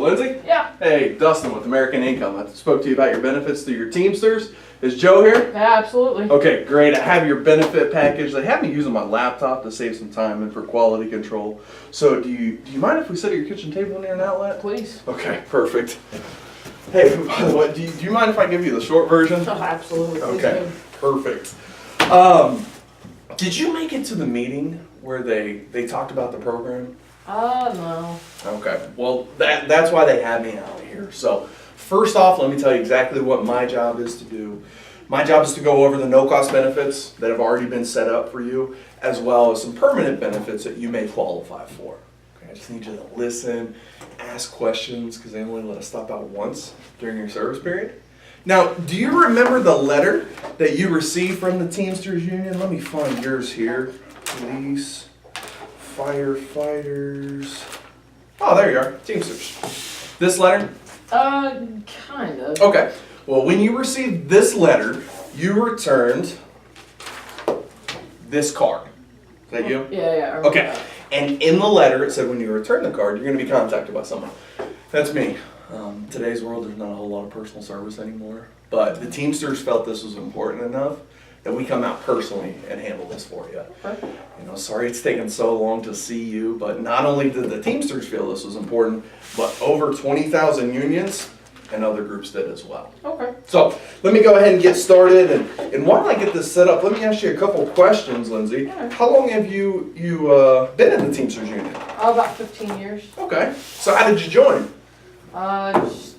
Lindsay? Yeah. Hey, Dustin with American Income. I spoke to you about your benefits through your Teamsters. Is Joe here? Yeah, absolutely. Okay, great. I have your benefit package. They have me using my laptop to save some time and for quality control. So do you mind if we sit at your kitchen table near an outlet? Please. Okay, perfect. Hey, by the way, do you mind if I give you the short version? Oh, absolutely. Please Okay, do. perfect. Did you make it to the meeting where they talked about the program? No. Okay, well, that's why they had me out here. So first off, let me tell you exactly what my job is to do. My job is to go over the no-cost benefits that have already been set up for you, as well as some permanent benefits that you may qualify for. Okay, I just need you to listen, ask questions, because they only let us stop out once during your service period. Now, do you remember the letter that you received from the Teamsters Union? Let me find yours here. Police, firefighters. Oh, there you are, Teamsters. This letter? Kind of. Okay. Well, when you received this letter, you returned this card. Is that you? Yeah, I remember Okay. that. And in the letter, it said when you return the card, you're going to be contacted by someone. That's me. Today's world, there's not a whole lot of personal service anymore. But the Teamsters felt this was important enough that we come out personally and handle this for you. Okay. You know, sorry it's taken so long to see you, but not only did the Teamsters feel this was important, but over 20,000 unions and other groups did as well. Okay. So let me go ahead and get started. And while I get this set up, let me ask you a couple questions, Lindsay. Yeah. How long have you been in the Teamsters Union? About 15 years. Okay. So how did you join? Just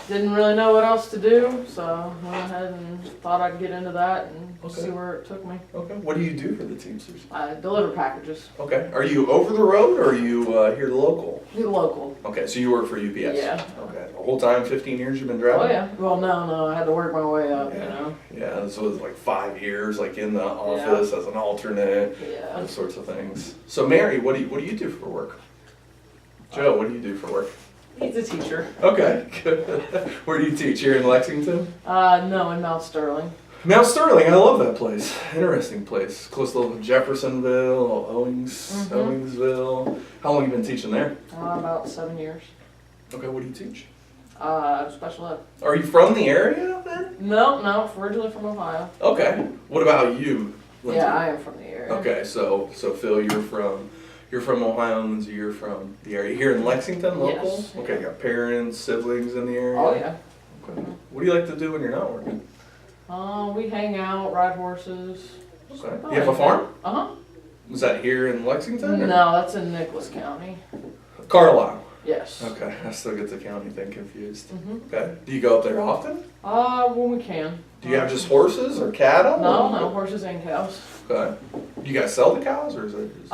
didn't really know what else to do, so went ahead and thought I'd get into that and Okay. see where it took me. Okay. What do you do for the Teamsters? I deliver packages. Okay. Are you over the road or are you here local? Do local. Okay. So you work for UPS? Yeah. Okay. The whole time, 15 years you've been driving? Oh yeah. Well, no, I had to work my way up, Yeah. you know. Yeah, so it was like 5 years, like in the office as an alternate, Yeah. those sorts of things. So Mary, what do you do for work? Joe, what do you do for work? He's a teacher. Okay, good. Where do you teach? Here in Lexington? No, in Mount Sterling. Mount Sterling, I love that place. Interesting place. Close to Jeffersonville, Owingsville. How long have you been teaching there? About 7 years. Okay, what do you teach? Special ed. Are you from the area then? No, originally from Ohio. Okay. What about you, Lindsay? Yeah, I am from the area. Okay, so Phil, you're from Ohio, and Lindsay, you're from the area. Here in Lexington, local? Yes. Okay, you got parents, siblings in the area? Oh yeah. Okay. What do you like to do when you're not working? We hang out, ride horses. Okay. You have a farm? Uh-huh. Is that here in Lexington? or- No, that's in Nicholas County. Carlisle. Yes. Okay, I still get the county thing confused. Mm-hmm. Okay. Do you go up there often? When we can. Do you have just horses or cattle? No, horses and cows. Okay. Do you guys sell the cows or is it just...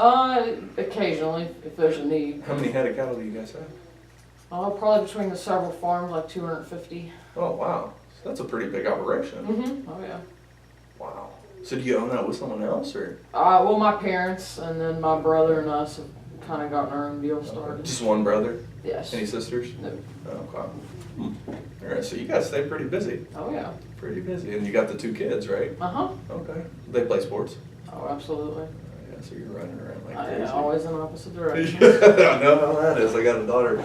Occasionally, if there's a need. How many head of cattle do you guys have? Probably between the several farms, like 250. Oh, wow. So that's a pretty big operation. Mm-hmm. Oh yeah. Wow. So do you own that with someone else or? Well, my parents and then my brother and us have kind of gotten our own deal started. Just one brother? Yes. Any sisters? No. Oh, okay. All right, so you guys stay pretty busy. Oh yeah. Pretty busy. And you got the 2 kids, right? Uh-huh. Okay. They play sports? Oh, absolutely. Yeah, so you're running around like I crazy. always in opposite direction. I know how that is. I got a daughter,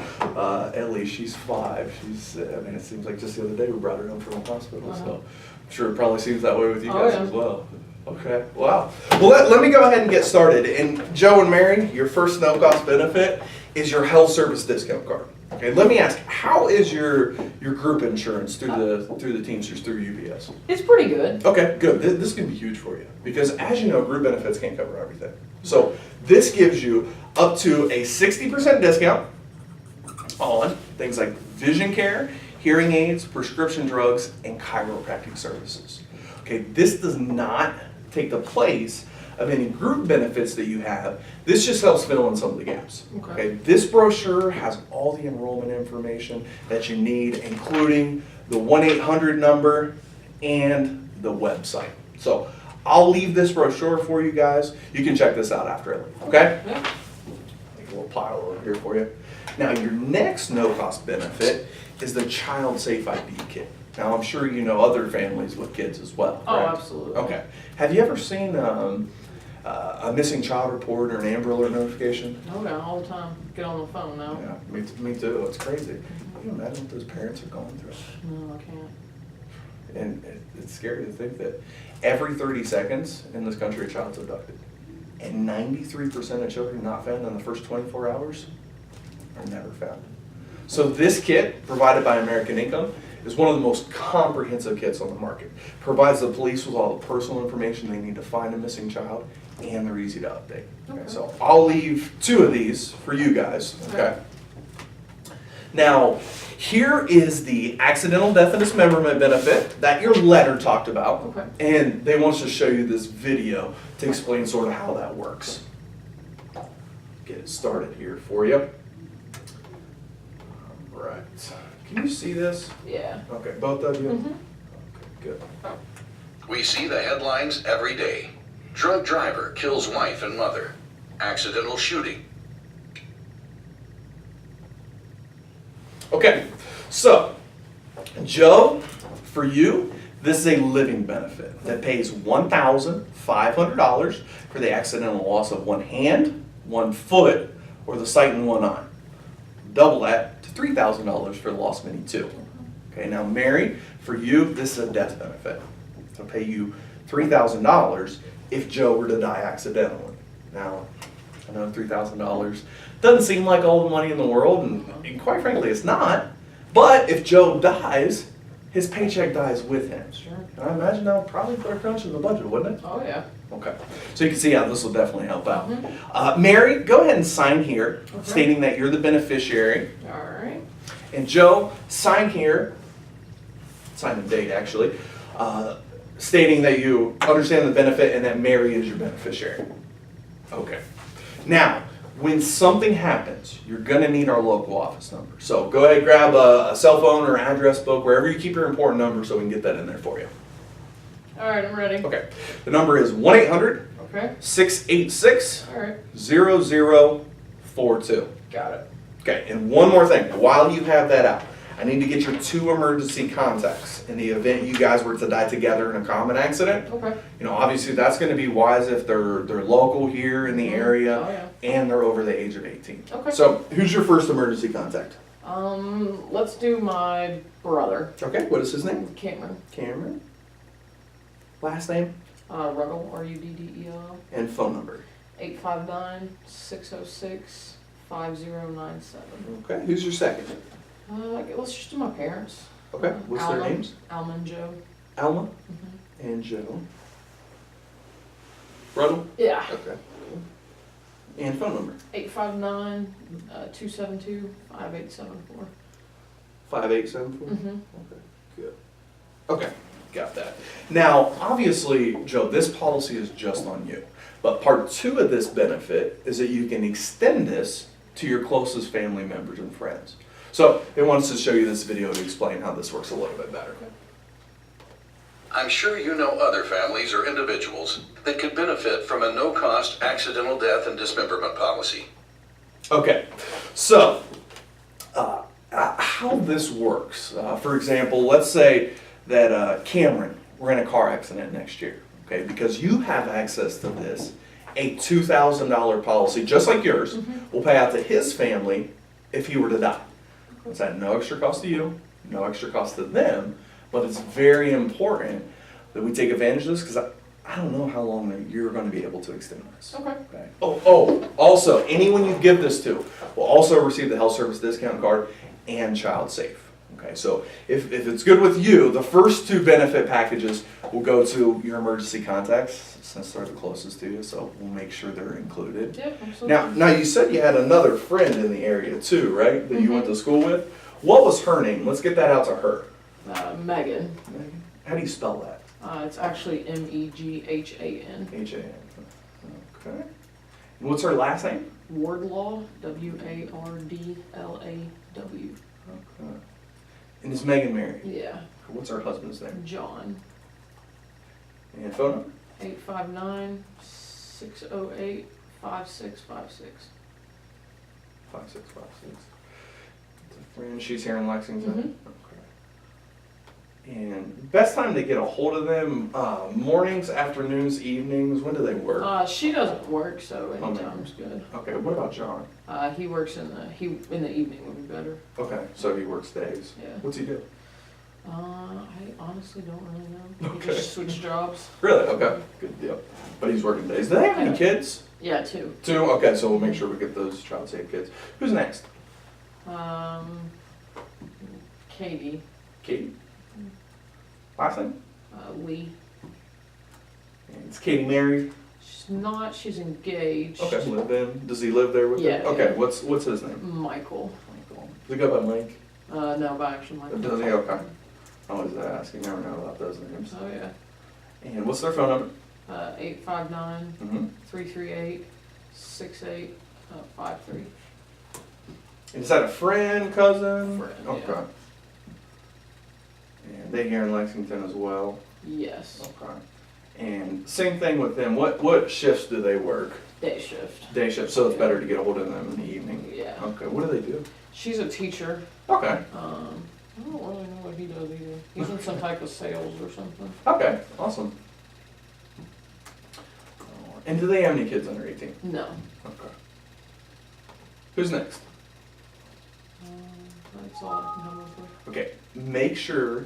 Ellie, she's 5. It seems like just the other day we brought her home from the hospital, so I'm sure it probably seems that way with you Oh, guys yeah. as well. Okay, wow. Well, let me go ahead and get started. And Joe and Mary, your first no-cost benefit is your health service discount card. Okay, let me ask, how is your group insurance through the Teamsters, through UPS? It's pretty good. Okay, good. This can be huge for you because, as you know, group benefits can't cover everything. So this gives you up to a 60% discount on things like vision care, hearing aids, prescription drugs, and chiropractic services. Okay, this does not take the place of any group benefits that you have. This just helps fill in some of the gaps. Okay, this brochure has all the enrollment information that you need, including the 1-800 number and the website. So I'll leave this brochure for you guys. You can check this out after I leave, okay? Yeah. Make a little pile over here for you. Now your next no-cost benefit is the Child Safe ID Kit. Now I'm sure you know other families with kids as well, Oh, correct? absolutely. Okay. Have you ever seen a missing child report or an Amber Alert notification? Oh, yeah, all the time. Get on the phone now. Yeah, me too. It's crazy. Can you imagine what those parents are going through? No, I can't. And it's scary to think that every 30 seconds in this country a child's abducted. And 93% of children not found in the first 24 hours are never found. So this kit, provided by American Income, is one of the most comprehensive kits on the market. Provides the police with all the personal information they need to find a missing child, and they're easy to update. Okay, so I'll leave 2 of these for you guys. Okay. Now, here is the accidental death and dismemberment benefit that your letter talked about. Okay. And they want us to show you this video to explain sort of how that works. Get it started here for you. All right. Can you see this? Yeah. Okay, both of you? Mm-hmm. Okay, good. We see the headlines every day. Drug driver kills wife and mother. Accidental shooting. Okay, so, Joe, for you, this is a living benefit that pays $1,500 for the accidental loss of one hand, one foot, or the sight in one eye. Double that to $3,000 for the loss of any two. Okay, now Mary, for you, this is a death benefit. It'll pay you $3,000 if Joe were to die accidentally. Now, I know $3,000 doesn't seem like all the money in the world, and quite frankly, it's not. But if Joe dies, his paycheck dies with him. Sure. And I imagine that would probably put a crunch in the budget, wouldn't it? Oh, yeah. Okay. So you can see how this will definitely help out. Mary, go ahead and sign here, stating that you're the beneficiary. All right. And Joe, sign here, sign the date actually, stating that you understand the benefit and that Mary is your beneficiary. Okay. Now, when something happens, you're going to need our local office number. So go ahead and grab a cell phone or address book, wherever you keep your important number, so we can get that in there for you. All right, I'm ready. Okay. The number is 1-800-686-0042. All right. Got it. Okay, and one more thing. While you have that out, I need to get your 2 emergency contacts in the event you guys were to die together in a common accident. Okay. You know, obviously that's going to be wise if they're local here in the area Oh, yeah. and they're over the age of 18. Okay. So, who's your first emergency contact? Let's do my brother. Okay, what is his name? Cameron. Cameron. Last name Ruddle, Ruddell. and phone number. 859-606-5097. Okay, who's your second? Let's just do my parents. Okay, what's their Alma. names? Alma and Joe. Alma and Joe. Ruddle? Yeah. Okay. And phone number? 859-272-5874. 5874? Mm-hmm. Okay, good. Okay, got that. Now, obviously, Joe, this policy is just on you. But part 2 of this benefit is that you can extend this to your closest family members and friends. So they want us to show you this video to explain how this works a little bit better. I'm sure you know other families or individuals that could benefit from a no-cost accidental death and dismemberment policy. Okay, so how this works. For example, let's say that Cameron were in a car accident next year. Okay, because you have access to this, a $2,000 policy, just like yours, will pay out to his family if he were to die. It's at no extra cost to you, no extra cost to them, but it's very important that we take advantage of this because I don't know how long you're going to be able to extend this. Okay. Okay. Oh, also, anyone you give this to will also receive the health service discount card and child safe. Okay, so if it's good with you, the first 2 benefit packages will go to your emergency contacts since they're the closest to you, so we'll make sure they're included. Yeah, absolutely. Now you said you had another friend in the area too, right? That you went to school with. What was her name? Let's get that out to her. Megan. How do you spell that? It's actually Meghan. H-A-N. Okay. And what's her last name? Wardlaw. Wardlaw. Okay. And is Megan married? Yeah. What's her husband's name? John. And phone number? 859-608-5656. 5656. It's a friend. She's here in Lexington. Okay. And best time to get a hold of them, mornings, afternoons, evenings, when do they work? She doesn't work, so Oh, anytime's good. Okay, what about John? He works in the evening would be better. Okay, so he works days. Yeah. What's he do? I honestly don't really know. Okay. He just switched jobs. Really? Okay, good deal. But he's working days. Do they have any kids? Yeah, two. Two? Okay, so we'll make sure we get those child safe kids. Who's next? Katie, Katie. Last name? Lee. And it's Katie married. She's not. She's engaged. Okay, live in. Does he live there with Yeah, her? Okay, yeah. what's his name? Michael. Michael. Does he go by Mike? No, by actually Michael. Does he? Okay. I always ask. You never know about those names. Oh yeah. And what's their phone number? 859 Mm-hmm. 338 6853. Is that a friend, cousin? Friend, Okay. yeah. And they here in Lexington as well. Yes. Okay. And same thing with them. What shifts do they work? Day shift. Day shift. So it's better to get a hold of them in the evening. Yeah. Okay. What do they do? She's a teacher. Okay. I don't really know what he does either. He's in some type of sales or something. Okay. Awesome. And do they have any kids under 18? No. Okay. Who's next? That's all I can come up with. Okay. Make sure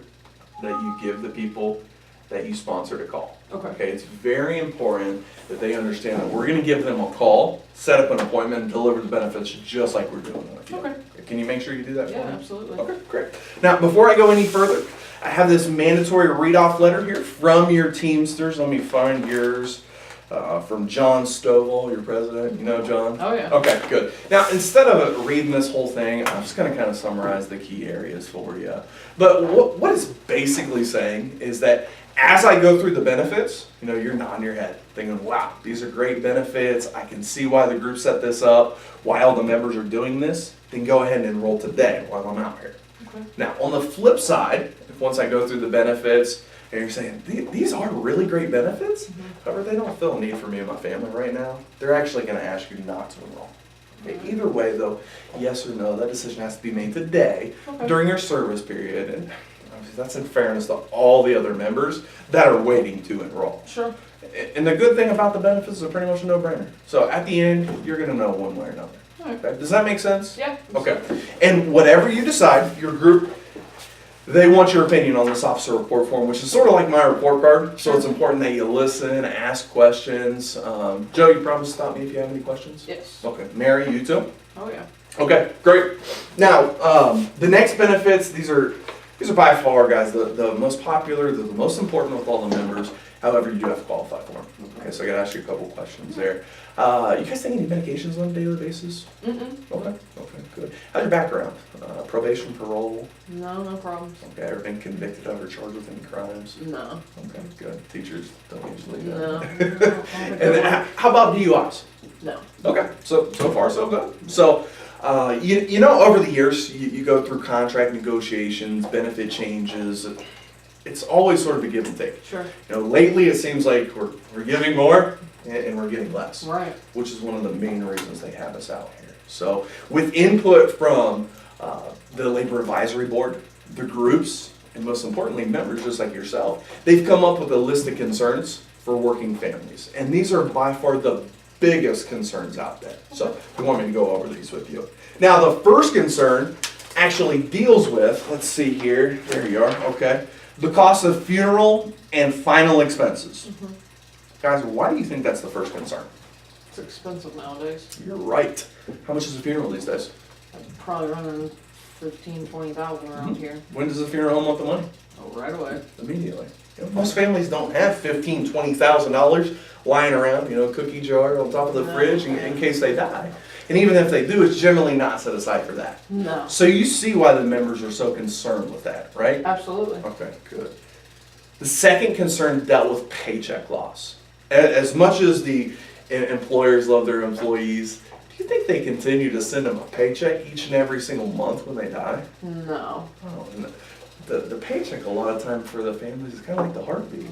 that you give the people that you sponsored a call. Okay. Okay, it's very important that they understand that we're going to give them a call, set up an appointment, and deliver the benefits just like we're doing with you. Okay. Can you make sure you do that for Yeah, me? absolutely. Okay, great. Now, before I go any further, I have this mandatory read-off letter here from your Teamsters. Let me find yours. From John Stovall, your president. You know John? Oh yeah. Okay, good. Now, instead of reading this whole thing, I'm just going to kind of summarize the key areas for you. But what it's basically saying is that as I go through the benefits, you're nodding your head, thinking, wow, these are great benefits. I can see why the group set this up, why all the members are doing this. Then go ahead and enroll today while I'm out here. Okay. Now, on the flip side, if once I go through the benefits, and you're saying, these are really great benefits, however, they don't feel a need for me and my family right now, they're actually going to ask you not to enroll. Okay, either way, though, yes or no, that decision has to be made today during your service period, and obviously that's in fairness to all the other members that are waiting to enroll. Sure. And the good thing about the benefits is they're pretty much a no-brainer. So at the end, you're going to know one way or another. Okay, does that make sense? Yeah. Okay. And whatever you decide, your group, they want your opinion on this officer report form, which is sort of like my report card. So it's important that you listen, ask questions. Joe, you promise to stop me if you have any questions? Yes. Okay. Mary, you too? Oh yeah. Okay, great. Now, the next benefits, these are by far, guys, the most popular, the most important with all the members. However, you do have to qualify for them. Okay, so I got to ask you a couple questions there. You guys take any medications on a daily basis? Okay, good. How's your background? Probation, parole? No problems. Okay, ever been convicted of or charged with any crimes? No. Okay, good. Teachers don't usually do No. that. And then, how about DUIs? No. Okay, so far so good. So, over the years, you go through contract negotiations, benefit changes. It's always sort of a give and take. Sure. Lately it seems like we're giving more and we're getting less. Right. Which is one of the main reasons they have us out here. So, with input from the Labor Advisory Board, the groups, and most importantly, members just like yourself, they've come up with a list of concerns for working families. And these are by far the biggest concerns out there. So we want me to go over these with you. Now the first concern actually deals with, let's see here, there you are, okay, the cost of funeral and final expenses. Guys, why do you think that's the first concern? It's expensive nowadays. You're right. How much is a funeral these days? I'm probably running 15,000-20,000 around here. When does the funeral home want the money? Oh, right away. Immediately. Most families don't have $15,000, $20,000 lying around, cookie jar on top of the fridge in case they die. And even if they do, it's generally not set aside for that. No. So you see why the members are so concerned with that, right? Absolutely. Okay, good. The second concern dealt with paycheck loss. As much as the employers love their employees, do you think they continue to send them a paycheck each and every single month when they die? No. Oh, and the paycheck a lot of time for the families is kind of like the heartbeat.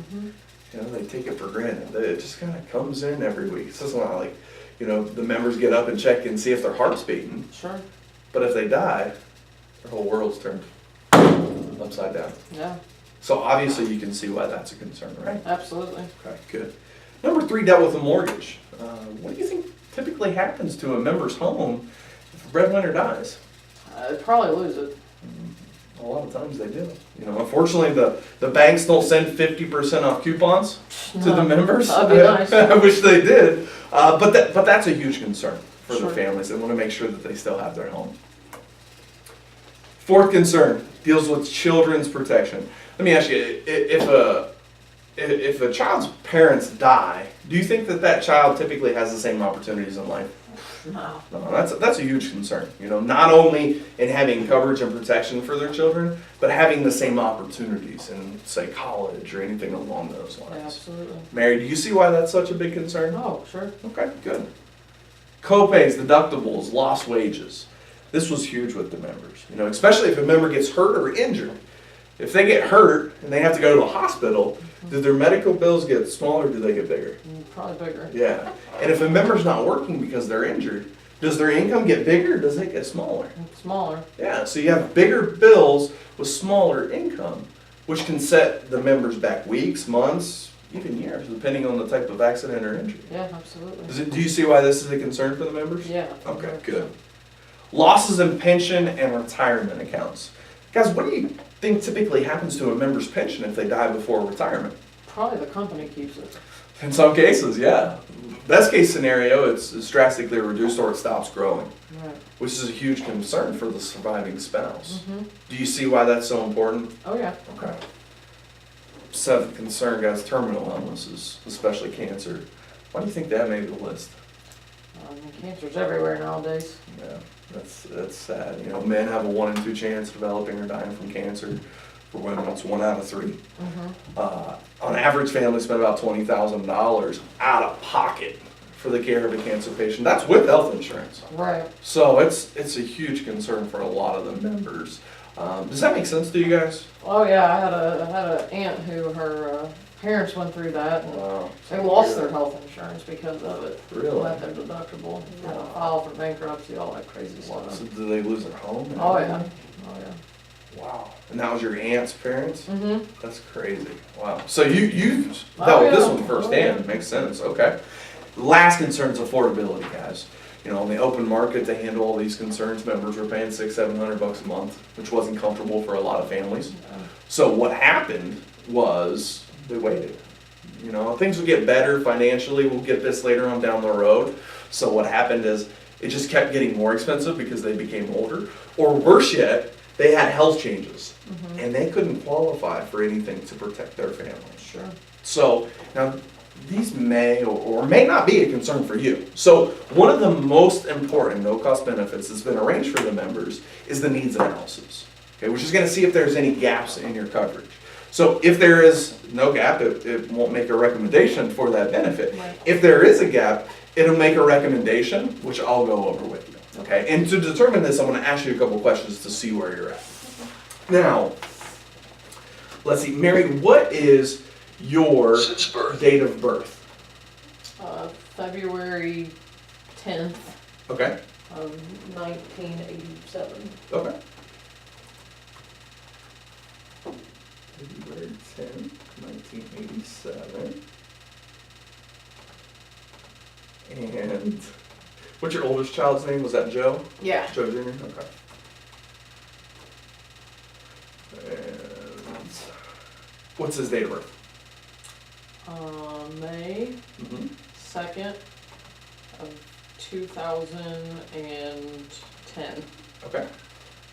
They take it for granted. It just kind of comes in every week. So it's not like, the members get up and check and see if their heart's beating. Sure. But if they die, their whole world's turned upside down. Yeah. So obviously you can see why that's a concern, right? Absolutely. Okay, good. Number 3 dealt with a mortgage. What do you think typically happens to a member's home if a breadwinner dies? I'd probably lose it. A lot of times they do. Unfortunately, the banks don't send 50% off coupons to the No, members. that'd be nice. I wish they did. But that's a huge concern for Sure. the families. They want to make sure that they still have their home. 4th concern deals with children's protection. Let me ask you, if a child's parents die, do you think that child typically has the same opportunities in life? No. No, that's a huge concern. Not only in having coverage and protection for their children, but having the same opportunities in, say, college or anything along those lines. Yeah, absolutely. Mary, do you see why that's such a big concern? Oh, sure. Okay, good. Co-pays, deductibles, lost wages. This was huge with the members. Especially if a member gets hurt or injured. If they get hurt and they have to go to the hospital, do their medical bills get smaller or do they get bigger? Probably bigger. Yeah. And if a member's not working because they're injured, does their income get bigger or does it get smaller? Smaller. Yeah, so you have bigger bills with smaller income, which can set the members back weeks, months, even years, depending on the type of accident or injury. Yeah, absolutely. Do you see why this is a concern for the members? Yeah. Okay, good. Losses in pension and retirement accounts. Guys, what do you think typically happens to a member's pension if they die before retirement? Probably the company keeps it. In some cases, yeah. Best case scenario, it's drastically reduced or it stops growing, Right. which is a huge concern for the surviving spouse. Mm-hmm. Do you see why that's so important? Oh, yeah. Okay. 7th concern, guys, terminal illnesses, especially cancer. Why do you think that made the list? Cancer's everywhere nowadays. Yeah, that's sad. Men have a 1 in 2 chance of developing or dying from cancer. For women, it's 1 out of 3. Mm-hmm. On average, families spend about $20,000 out of pocket for the care of a cancer patient. That's with health insurance. Right. So it's a huge concern for a lot of the members. Does that make sense to you guys? Oh, yeah. I had an aunt who her parents went through that, and Wow. they lost their health insurance because of it. Really? Met their deductible, had to file for bankruptcy, all that crazy stuff. So did they lose their home? and Oh, everything? yeah. Oh, yeah. Wow. And that was your aunt's parents? Mm-hmm. That's crazy. Wow. So you've Oh, dealt with this yeah. one firsthand. Oh, yeah. Makes sense. Okay. Last concern is affordability, guys. On the open market to handle all these concerns, members were paying $600-700 a month, which wasn't comfortable for a lot of families. So what happened was they waited. Things would get better financially. We'll get this later on down the road. So what happened is it just kept getting more expensive because they became older. Or worse yet, they had health changes. Mm-hmm. And they couldn't qualify for anything to protect their family. Sure. So now these may or may not be a concern for you. So one of the most important no-cost benefits that's been arranged for the members is the needs analysis, okay, which is going to see if there's any gaps in your coverage. So if there is no gap, it won't make a recommendation for that benefit. Right. If there is a gap, it'll make a recommendation, which I'll go over with you. Okay, and to determine this, I'm going to ask you a couple questions to see where you're at. Now, let's see, Mary, what is your Since birth. date of birth? February 10th Okay, of 1987. okay. February 10th, 1987. And what's your oldest child's name? Was that Joe? Yeah. Joe Jr.? Okay. And what's his date of birth? May Mm-hmm. 2nd of 2010. Okay.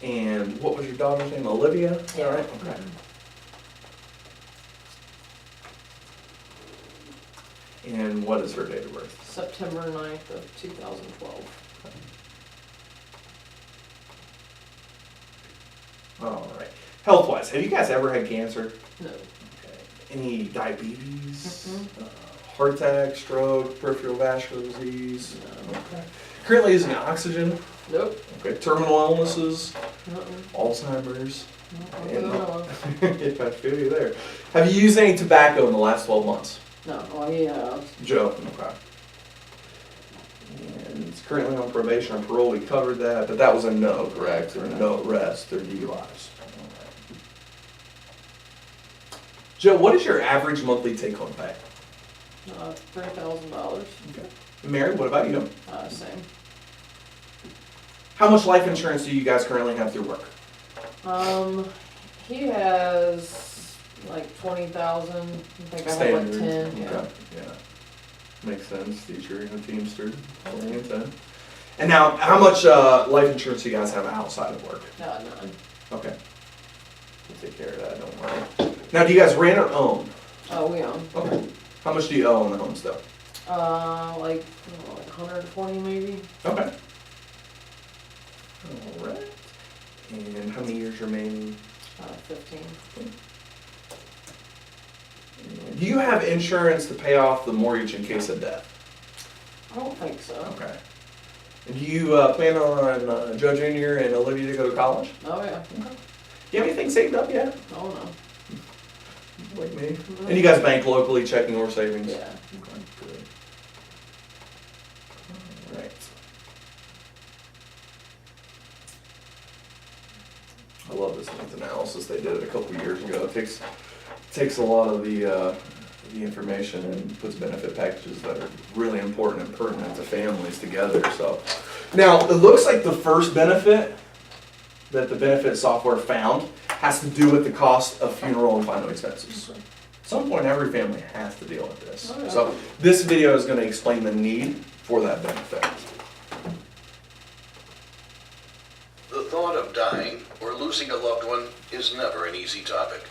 And what was your daughter's name? Olivia? Is that right? Okay. And what is her date of birth? September 9th of 2012. All right. Health-wise, have you guys ever had cancer? No. Okay. Any diabetes? Mm-mm. Heart attack, stroke, peripheral vascular disease? No. Okay. Currently using oxygen? Nope. Okay. Terminal illnesses? Uh-uh. Alzheimer's? No. If I feel you there. Have you used any tobacco in the last 12 months? No. Oh, yeah. Joe? Okay. And it's currently on probation or parole. We covered that, but that was a no, correct? Or no arrest or DUIs. Joe, what is your average monthly take-home pay? $3,000. Okay. Mary, what about you? Same. How much life insurance do you guys currently have through work? He has like 20,000. I think I have like 10. Yeah. Okay. Yeah. Makes sense. Teacher and a Teamster. 20 and 10. And now, how much life insurance do you guys have outside of work? None. Okay. We'll take care of that, don't worry. Now, do you guys rent or own? Oh, we own. Okay. How much do you owe on the home still? Like 120 maybe. Okay. All right. And how many years remaining? 15. And do you have insurance to pay off the mortgage in case of death? I don't think so. Okay. And do you plan on Joe Jr. and Olivia to go to college? Oh yeah. Okay. Do you have anything saved up yet? Oh no. Like me. And you guys bank locally, checking or savings? Yeah. Okay, good. All right. I love this needs analysis. They did it a couple years ago. It takes a lot of the information and puts benefit packages that are really important and pertinent to families together. So now it looks like the first benefit that the benefit software found has to do with the cost of funeral and final expenses. At some point, every family has to deal with this. Oh, yeah. So this video is going to explain the need for that benefit. The thought of dying or losing a loved one is never an easy topic.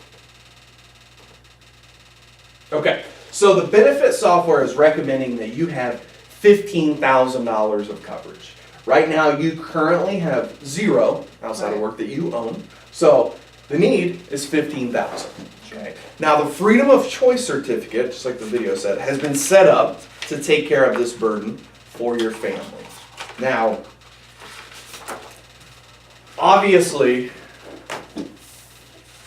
Okay, so the benefit software is recommending that you have $15,000 of coverage. Right now, you currently have zero outside of work that you own. So the need is $15,000. Okay. Now the Freedom of Choice certificate, just like the video said, has been set up to take care of this burden for your family. Now, obviously,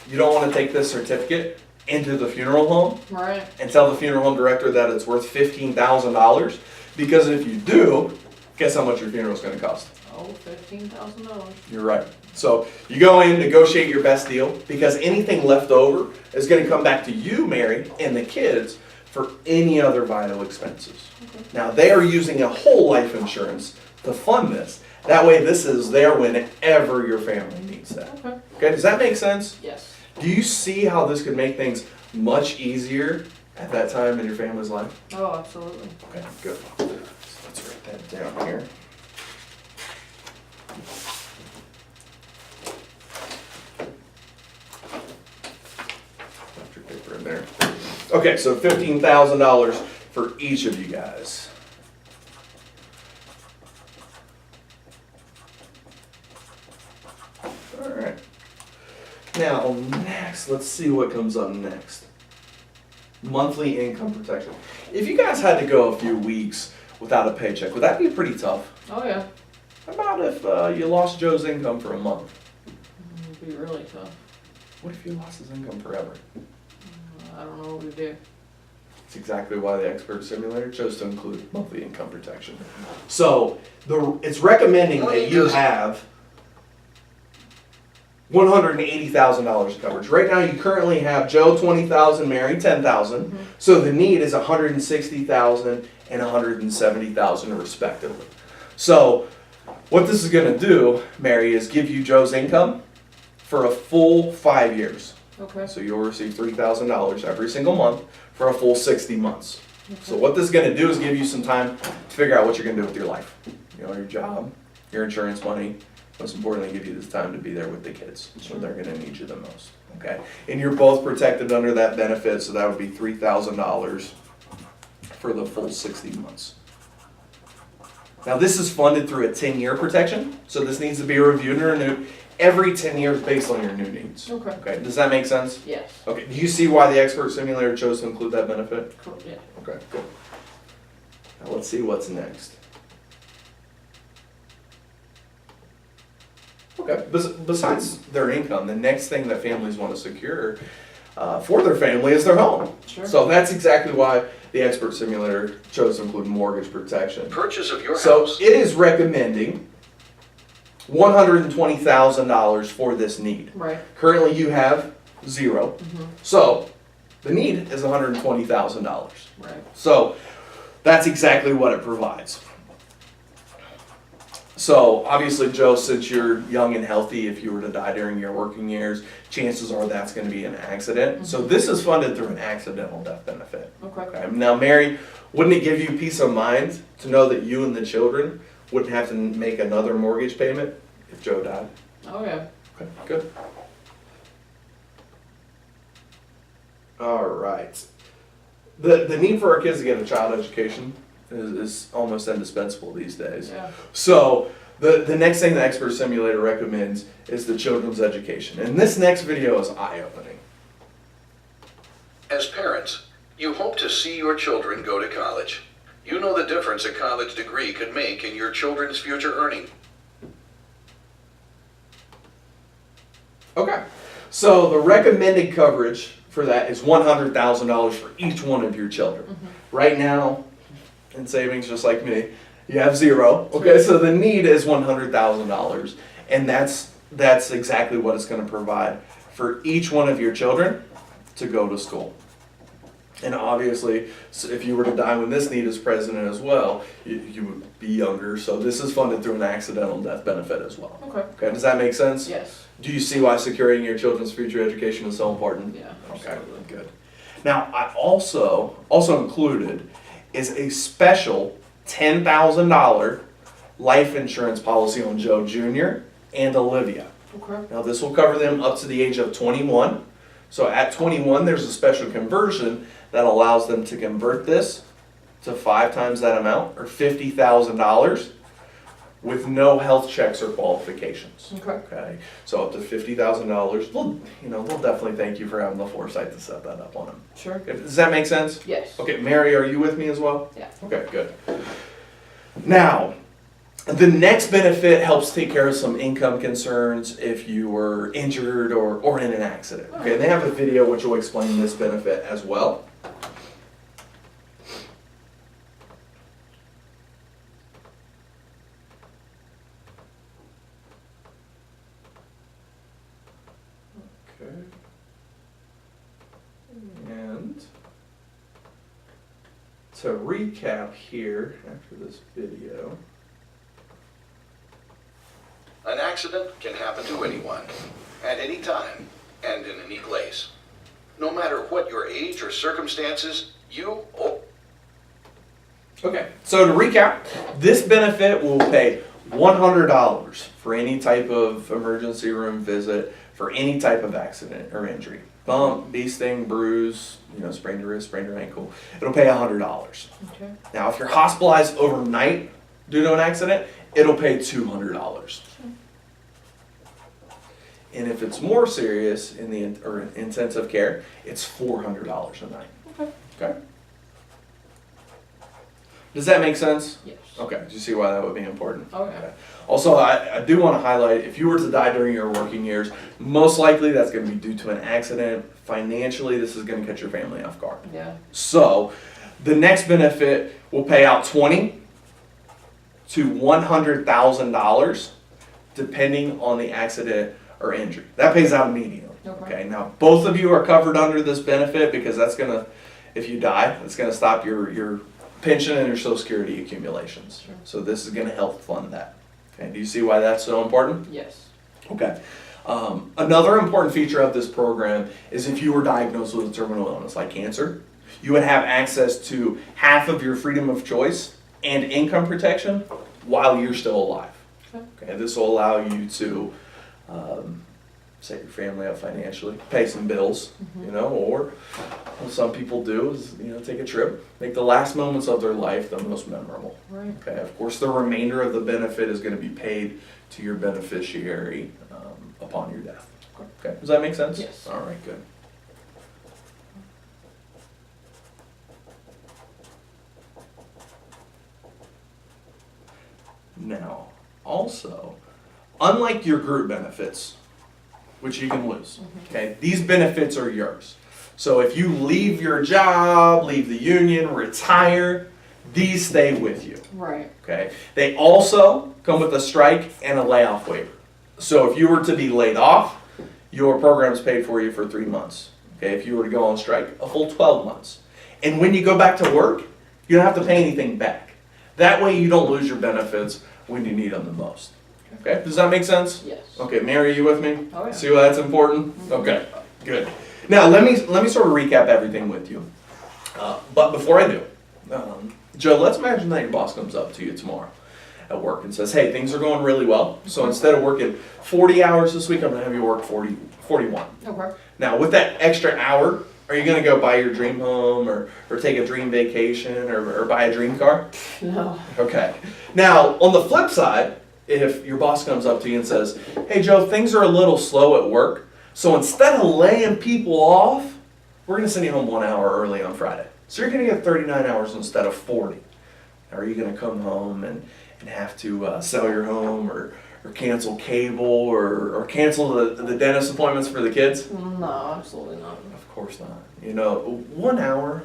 you don't want to take this certificate into the funeral home Right. and tell the funeral home director that it's worth $15,000, because if you do, guess how much your funeral is going to cost? Oh, $15,000. You're right. So you go in, negotiate your best deal, because anything left over is going to come back to you, Mary, and the kids for any other vital expenses. Okay. Now, they are using a whole life insurance to fund this. That way, this is there whenever your family needs that. Okay. Okay, does that make sense? Yes. Do you see how this could make things much easier at that time in your family's life? Oh, absolutely. Okay, good. So let's write that down here. Left your paper in there. Okay, so $15,000 for each of you guys. All right. Now, next, let's see what comes up next. Monthly income protection. If you guys had to go a few weeks without a paycheck, would that be pretty tough? Oh yeah. How about if you lost Joe's income for a month? It'd be really tough. What if you lost his income forever? I don't know what to do. It's exactly why the expert simulator chose to include monthly income protection. So it's recommending that you have $180,000 of coverage. Right now, you currently have Joe $20,000, Mary $10,000. So the need is $160,000 and $170,000 respectively. So what this is going to do, Mary, is give you Joe's income for a full 5 years. Okay. So you'll receive $3,000 every single month for a full 60 months. Okay. So what this is going to do is give you some time to figure out what you're going to do with your life. You know, your job, your insurance money. Most importantly, give you this time to be there with the kids. So they're going to need you the most. Okay? And you're both protected under that benefit, so that would be $3,000 for the full 60 months. Now this is funded through a 10-year protection, so this needs to be reviewed and renewed every 10 years based on your new needs. Okay. Okay, does that make sense? Yes. Okay, do you see why the expert simulator chose to include that benefit? Cool. Yeah. Okay, good. Now let's see what's next. Okay, besides their income, the next thing that families want to secure for their family is their home. Sure. So that's exactly why the expert simulator chose to include mortgage protection. Purchase of your So house. it is recommending $120,000 for this need. Right. Currently you have zero. Mm-hmm. So The need is $120,000. Right. So that's exactly what it provides. So obviously, Joe, since you're young and healthy, if you were to die during your working years, chances are that's going to be an accident. So this is funded through an accidental death benefit. Okay. Now, Mary, wouldn't it give you peace of mind to know that you and the children wouldn't have to make another mortgage payment if Joe died? Oh yeah. Okay, good. All right. The need for our kids to get a child education is almost indispensable these days. Yeah. So the next thing the Expert Simulator recommends is the children's education. And this next video is eye-opening. As parents, you hope to see your children go to college. You know the difference a college degree could make in your children's future earning. Okay. So the recommended coverage for that is $100,000 for each one of your children. Right now, in savings, just like me, you have zero. Okay, so the need is $100,000, and that's exactly what it's going to provide for each one of your children to go to school. And obviously, if you were to die when this need is present as well, you would be younger. So this is funded through an accidental death benefit as well. Okay. Okay, does that make sense? Yes. Do you see why securing your children's future education is so important? Yeah. Okay, Absolutely. good. Now, I also included is a special $10,000 life insurance policy on Joe Jr. and Olivia. Okay. Now, this will cover them up to the age of 21. So at 21, there's a special conversion that allows them to convert this to 5 times that amount, or $50,000, with no health checks or qualifications. Okay. Okay, so up to $50,000. They'll definitely thank you for having the foresight to set that up on them. Sure. Okay, does that make sense? Yes. Okay, Mary, are you with me as well? Yeah. Okay, good. Now, the next benefit helps take care of some income concerns if you were injured or in an accident. Okay, and they have a video which will explain this benefit as well. Okay. And to recap here after this video. An accident can happen to anyone, at any time, and in any place. No matter what your age or circumstances, Okay, so to recap, this benefit will pay $100 for any type of emergency room visit for any type of accident or injury. Bump, bee sting, bruise, sprained your wrist, sprained your ankle. It'll pay $100. Okay. Now, if you're hospitalized overnight due to an accident, it'll pay $200. And if it's more serious in the intensive care, it's $400 a night. Okay. Okay. Does that make sense? Yes. Okay. Do you see why that would be important? Okay. Also, I do want to highlight, if you were to die during your working years, most likely that's going to be due to an accident. Financially, this is going to catch your family off guard. Yeah. So, the next benefit will pay out $20,000 to $100,000, depending on the accident or injury. That pays out immediately. Okay. Now, both of you are covered under this benefit because that's going to, if you die, it's going to stop your pension and your Social Security accumulations. Sure. So this is going to help fund that. Okay, do you see why that's so important? Yes. Okay. Another important feature of this program is if you were diagnosed with a terminal illness like cancer, you would have access to half of your freedom of choice and income protection while you're still alive. Okay, this will allow you to set your family up financially, pay some bills, or what some people do is, take a trip, make the last moments of their life the most memorable. Right. Okay, of course, the remainder of the benefit is going to be paid to your beneficiary upon your death. Okay, does that make sense? Yes. All right, good. Now, also, unlike your group benefits, which you can lose, okay, these benefits are yours. So if you leave your job, leave the union, retire, these stay with you. Right. Okay. They also come with a strike and a layoff waiver. So if you were to be laid off, your program is paid for you for 3 months. Okay, if you were to go on strike, a full 12 months. And when you go back to work, you don't have to pay anything back. That way you don't lose your benefits when you need them the most. Okay, does that make sense? Yes. Okay, Mary, are you with me? Oh, yeah. See why that's important? Okay, good. Now let me sort of recap everything with you. But before I do, Joe, let's imagine that your boss comes up to you tomorrow at work and says, hey, things are going really well. So instead of working 40 hours this week, I'm gonna have you work 41. Okay. Now with that extra hour, are you gonna go buy your dream home or take a dream vacation or buy a dream car? No. Okay. Now, on the flip side, if your boss comes up to you and says, hey Joe, things are a little slow at work, so instead of laying people off, we're gonna send you home 1 hour early on Friday. So you're gonna get 39 hours instead of 40. Now, are you gonna come home and have to sell your home or cancel cable or cancel the dentist appointments for the kids? No, absolutely not. Of course not. You know, 1 hour,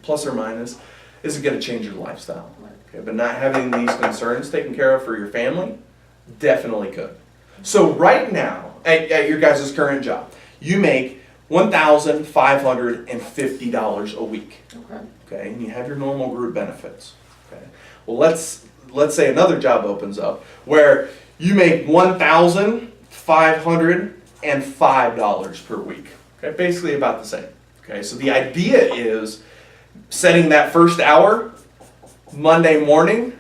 plus or minus, isn't gonna change your lifestyle. Okay, but not having these concerns taken care of for your family, definitely could. So right now, at your guys' current job, you make $1,550 a week. Okay. Okay, and you have your normal group benefits. Okay. Well, let's say another job opens up where you make $1,505 per week. Okay, basically about the same. Okay, so the idea is setting that first hour Monday morning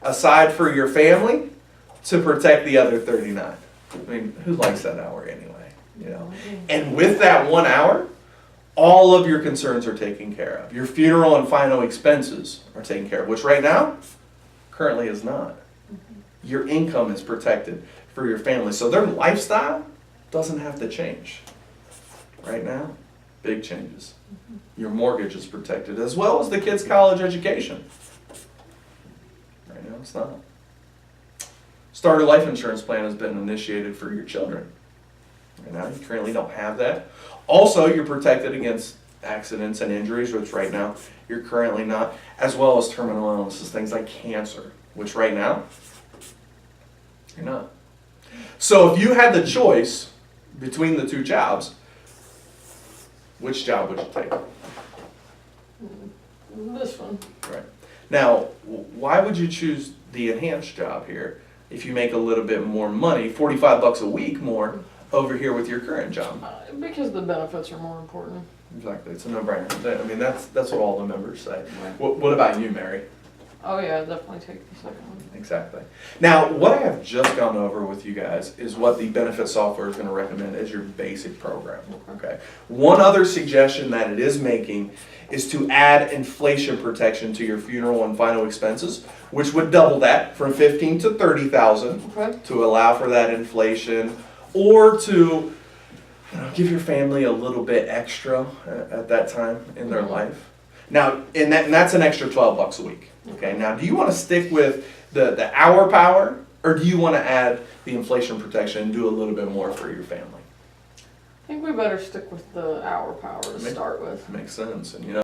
aside for your family to protect the other 39. I mean, who likes that hour anyway? You know, and with that 1 hour, all of your concerns are taken care of. Your funeral and final expenses are taken care of, which right now, currently is not. Your income is protected for your family. So their lifestyle doesn't have to change. Right now, big changes. Your mortgage is protected, as well as the kids' college education. Right now, it's not. Starter life insurance plan has been initiated for your children. Right now, you currently don't have that. Also, you're protected against accidents and injuries, which right now you're currently not, as well as terminal illnesses, things like cancer, which right now you're not. So if you had the choice between the two jobs, which job would you take? This one. Right. Now, why would you choose the enhanced job here if you make a little bit more money, 45 bucks a week more, over here with your current job? Because the benefits are more important. Exactly, it's a no-brainer. I mean, that's what all the members say. Right. What about you, Mary? Oh yeah, I'd definitely take the second one. Exactly. Now, what I have just gone over with you guys is what the benefit software is going to recommend as your basic program. Okay. One other suggestion that it is making is to add inflation protection to your funeral and final expenses, which would double that from $15,000 to $30,000 Okay. to allow for that inflation, or to give your family a little bit extra at that time in their life. Now, and that's an extra 12 bucks a week. Okay. Now, do you want to stick with the hour power, or do you want to add the inflation protection and do a little bit more for your family? I think we better stick with the hour power to start with. Makes sense. And